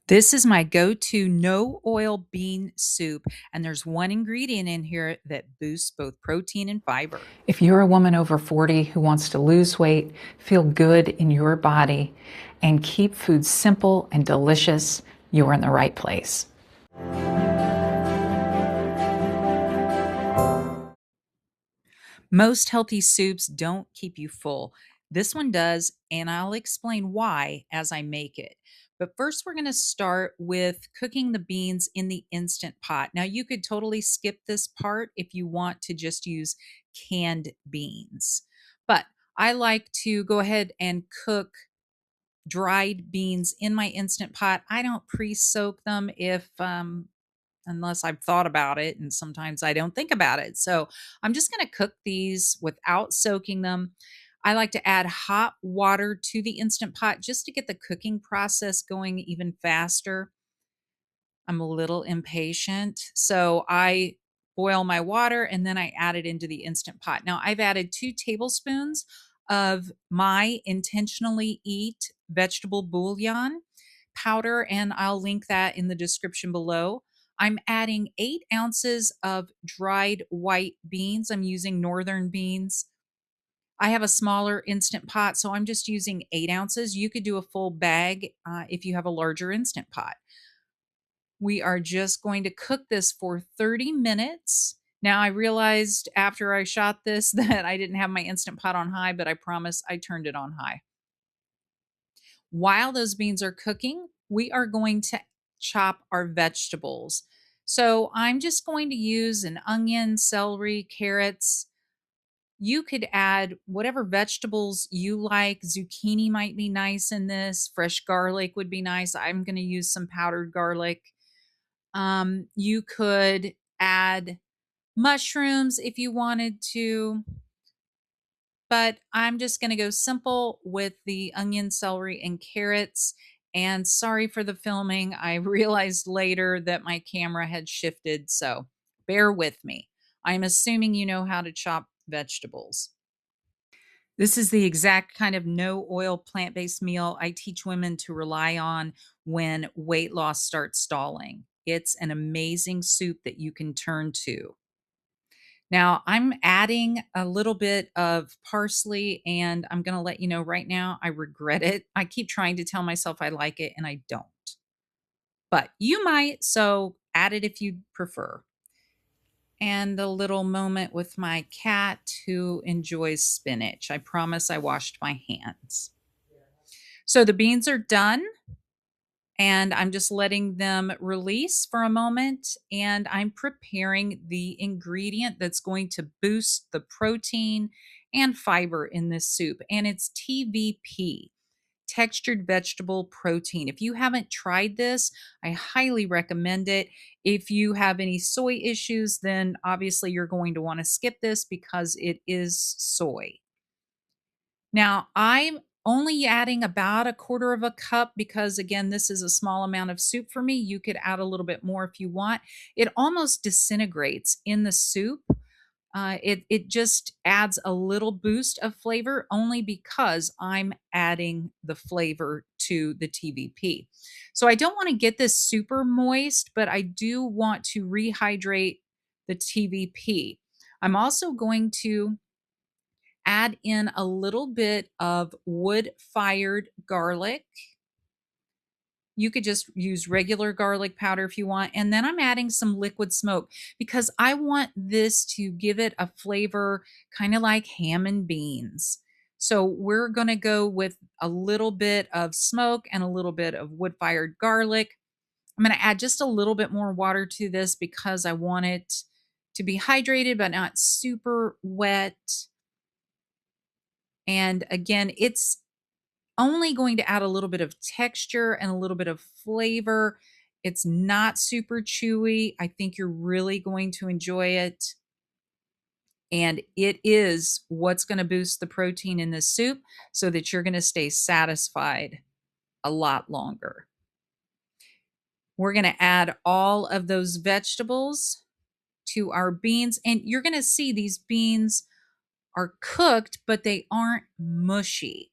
This is my go-to no oil bean soup, and there's one ingredient in here that boosts both protein and fiber. If you're a woman over 40 who wants to lose weight, feel good in your body, and keep food simple and delicious, you're in the right place. Most healthy soups don't keep you full. This one does, and I'll explain why as I make it. But first, we're going to start with cooking the beans in the Instant Pot. Now, you could totally skip this part if you want to just use canned beans. But I like to go ahead and cook dried beans in my Instant Pot. I don't pre-soak them if unless I've thought about it, and sometimes I don't think about it. So I'm just going to cook these without soaking them. I like to add hot water to the Instant Pot just to get the cooking process going even faster. I'm a little impatient, so I boil my water and then I add it into the Instant Pot. Now, I've added 2 tablespoons of my Intentionally Eat vegetable bouillon powder, and I'll link that in the description below. I'm adding 8 ounces of dried white beans. I'm using northern beans. I have a smaller Instant Pot, so I'm just using 8 ounces. You could do a full bag if you have a larger Instant Pot. We are just going to cook this for 30 minutes. Now, I realized after I shot this that I didn't have my Instant Pot on high, but I promise I turned it on high. While those beans are cooking, we are going to chop our vegetables. So I'm just going to use an onion, celery, carrots. You could add whatever vegetables you like. Zucchini might be nice in this. Fresh garlic would be nice. I'm going to use some powdered garlic. You could add mushrooms if you wanted to, but I'm just going to go simple with the onion, celery, and carrots. And sorry for the filming. I realized later that my camera had shifted, so bear with me. I'm assuming you know how to chop vegetables. This is the exact kind of no oil plant based meal I teach women to rely on when weight loss starts stalling. It's an amazing soup that you can turn to. Now, I'm adding a little bit of parsley, and I'm going to let you know right now, I regret it. I keep trying to tell myself I like it, and I don't. But you might, so add it if you prefer. And a little moment with my cat who enjoys spinach. I promise I washed my hands. So the beans are done, and I'm just letting them release for a moment, and I'm preparing the ingredient that's going to boost the protein and fiber in this soup, and it's TVP, textured vegetable protein. If you haven't tried this, I highly recommend it. If you have any soy issues, then obviously you're going to want to skip this because it is soy. Now, I'm only adding about a quarter of a cup because, again, this is a small amount of soup for me. You could add a little bit more if you want. It almost disintegrates in the soup. It just adds a little boost of flavor only because I'm adding the flavor to the TVP. So I don't want to get this super moist, but I do want to rehydrate the TVP. I'm also going to add in a little bit of wood-fired garlic. You could just use regular garlic powder if you want. And then I'm adding some liquid smoke because I want this to give it a flavor kind of like ham and beans. So we're going to go with a little bit of smoke and a little bit of wood-fired garlic. I'm going to add just a little bit more water to this because I want it to be hydrated but not super wet. And again, it's only going to add a little bit of texture and a little bit of flavor. It's not super chewy. I think you're really going to enjoy it. And it is what's going to boost the protein in this soup so that you're going to stay satisfied a lot longer. We're going to add all of those vegetables to our beans. And you're going to see these beans are cooked, but they aren't mushy.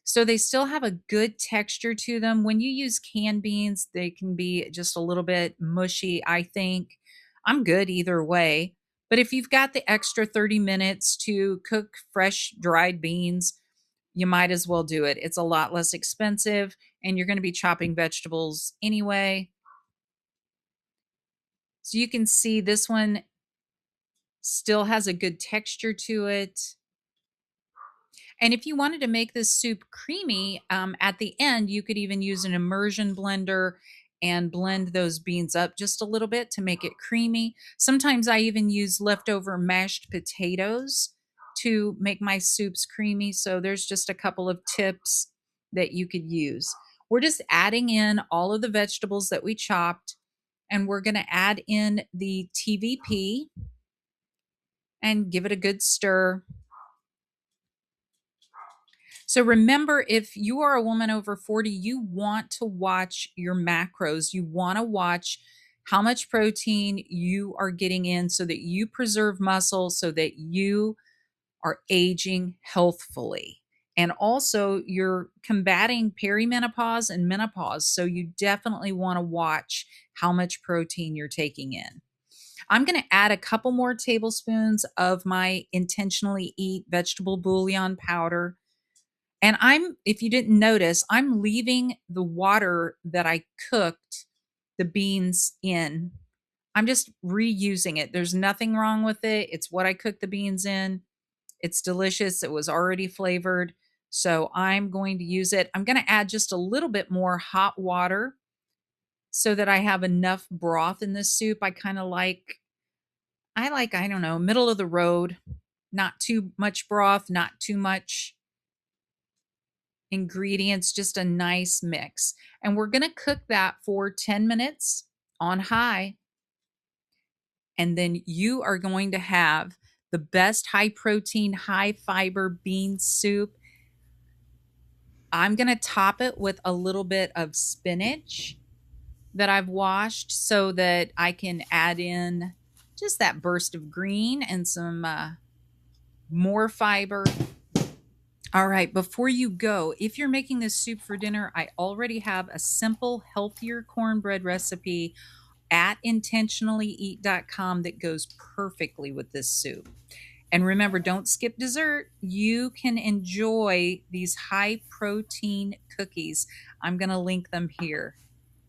So they still have a good texture to them. When you use canned beans, they can be just a little bit mushy, I think. I'm good either way. But if you've got the extra 30 minutes to cook fresh dried beans, you might as well do it. It's a lot less expensive, and you're going to be chopping vegetables anyway. So you can see this one still has a good texture to it. And if you wanted to make this soup creamy, at the end, you could even use an immersion blender and blend those beans up just a little bit to make it creamy. Sometimes I even use leftover mashed potatoes to make my soups creamy. So there's just a couple of tips that you could use. We're just adding in all of the vegetables that we chopped, and we're going to add in the TVP and give it a good stir. So remember, if you are a woman over 40, you want to watch your macros. You want to watch how much protein you are getting in so that you preserve muscle, so that you are aging healthfully. And also, you're combating perimenopause and menopause. So you definitely want to watch how much protein you're taking in. I'm going to add a couple more tablespoons of my intentionally eat vegetable bouillon powder. And if you didn't notice, I'm leaving the water that I cooked the beans in. I'm just reusing it. There's nothing wrong with it. It's what I cooked the beans in. It's delicious. It was already flavored. So I'm going to use it. I'm going to add just a little bit more hot water so that I have enough broth in this soup. I don't know, middle of the road, not too much broth, not too much ingredients, just a nice mix. And we're going to cook that for 10 minutes on high. And then you are going to have the best high protein, high fiber bean soup. I'm going to top it with a little bit of spinach that I've washed so that I can add in just that burst of green and some more fiber. All right, before you go, if you're making this soup for dinner, I already have a simple, healthier cornbread recipe at intentionallyeat.com that goes perfectly with this soup. And remember, don't skip dessert. You can enjoy these high protein cookies. I'm going to link them here.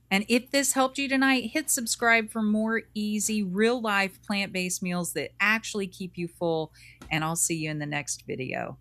And if this helped you tonight, hit subscribe for more easy, real life plant based meals that actually keep you full. And I'll see you in the next video.